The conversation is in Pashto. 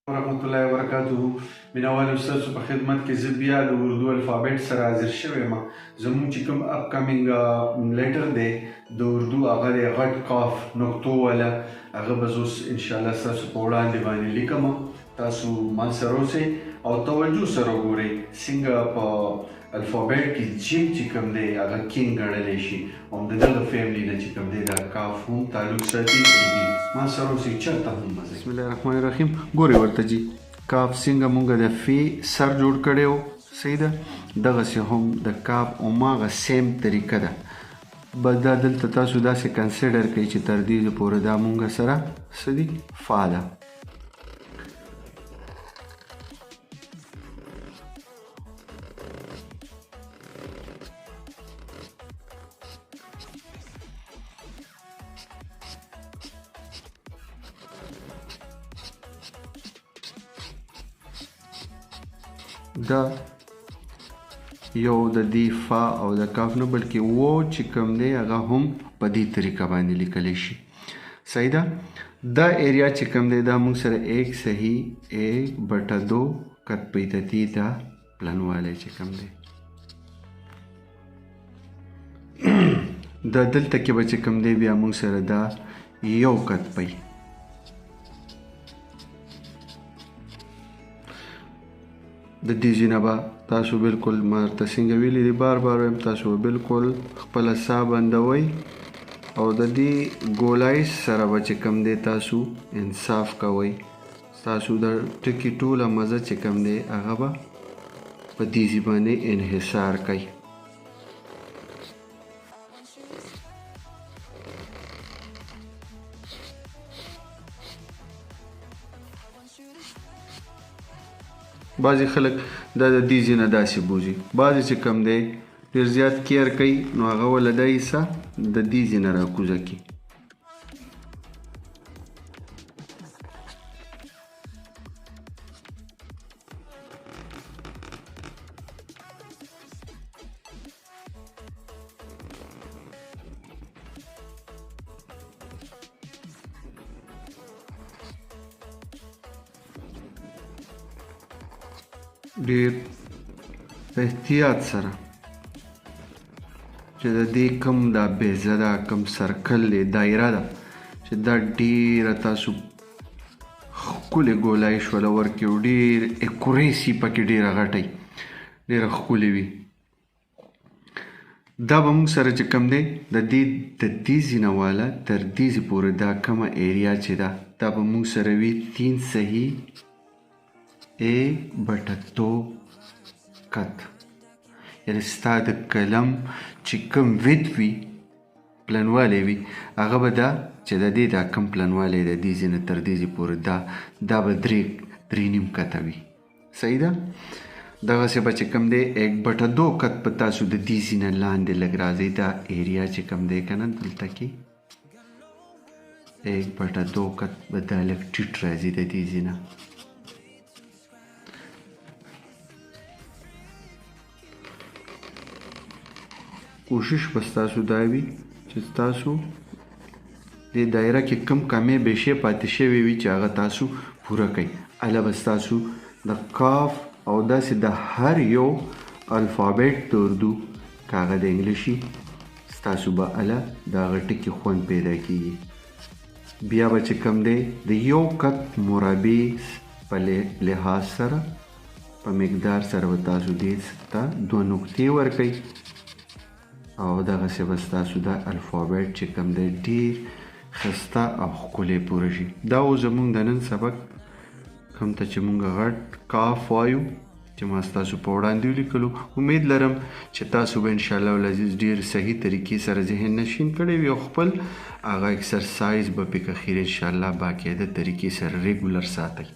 ورحمة الله وبرکاته. مینوالو ستاسو په خدمت کې زه بیا د اردو الفابیټ سره حاضر شوی یم. زموږ چې کوم اپکمینګ لیټر دی د اردو هغه دی غټ کاف نقطو والا. هغه به زه اوس انشاءالله ستاسو په وړاندې باندې لیکم. تاسو ما سره اوسئ او توجه سره وګورئ څنګه په الفابیټ کې جیم چې کوم دی هغه کینګ ګڼلی شي او د دغه فیملي نه چې کوم دی دا کاف هم تعلق ساتي کېږي. ما سره اوسئ چېرته هم مه ځئ. بسم الله الرحمن الرحیم. ګورئ ورته جي کاف څنګه مونږ د فی سر جوړ کړی و، صحیح ده. دغسې هم د کاف هماغه سیم طریقه ده. بس دا دلته تاسو داسې کنسیډر کړئ چې تر دې پورې دا مونږ سره څه دي فا ده. دا یو د دې فا او د کاف نه بلکې و چې کوم دی هغه هم په دې طریقه باندې لیکلی شي، صحیح ده. دا ایریا چې کوم دی دا موږ سره ایک صحیح 1/2 قط پیدتی دا پلنوالی چې کوم دی دا دلته کې به چې کوم دی بیا موږ سره دا یو قط پی د دې ځینه به تاسو بالکل ما درته څنګه ویلي دي بار بار وایم تاسو به بالکل خپله ساه بندوئ او د دې ګولایي سره به چې کوم دی تاسو انصاف کوئ. تاسو د ټکي ټوله مزه چې کوم دی هغه به په دې باندې انحصار کوئ. بعضې خلک دا د دې ځینه داسې بوځي، بعضې چې کوم دی ډېر زیات کیر کوي نو هغه وله دا حصه د دې ځینه راکوزه کړي. ډېر په احتیاط سره چې د دې کوم دا بیزه ده کوم سرکل دی دایره ده چې دا ډېره تاسو ښکلې ګولایي شوله ورکړي او ډېر اکوریسي پکې ډېره غټئ ډېره ښکلې وي. دا به موږ سره چې کوم دی د دې ځینه والا تر دې پورې دا کومه ایریا چې ده دا به موږ سره وي 3 صحیح 1/2 قط. یعنې ستا د قلم چې کوم وید وي پلنوالی وي هغه به دا چې د دې دا کوم پلنوالی د دې ځینه تر دې پورې دا به 3.5 قطه وي، صحیح ده. دغسې به چې کوم دی 1/2 قط په تاسو د دې ځینه لاندې لږ راځئ. دا ایریا چې کوم دی که نه دلته کې 1/2 قط به دا لږ ټیټ راځي د دې ځینه. کوشش به ستاسو دا وي چې تاسو د دایره کې کم کمې بیشې پاتې شوې وي چې هغه تاسو پوره کړئ. هله به ستاسو د کاف او داسې د هر یو الفابیټ د اردو که هغه د انګلیشي ستاسو به هله د هغه ټکي خوند پیدا کېږي. بیا به چې کوم دی د یو قط مربع په لحاظ سره په مقدار سره به تاسو دې ته 2 نقطې ورکئ او دغسې به ستاسو دا الفابیټ چې کوم دی ډېر ښایسته او ښکلی پوره شي. دا و زموږ د نن سبق کوم ته چې موږ غټ کاف وایو چې ما ستاسو په وړاندې ولیکلو. امید لرم چې تاسو به انشاءالله العزیز ډېر صحیح طریقې سره ذهن نشین کړی وي او خپل هغه اکسرسایز به پکې خیر انشاءالله باقاعده طریقې سره ریګولر ساتئ.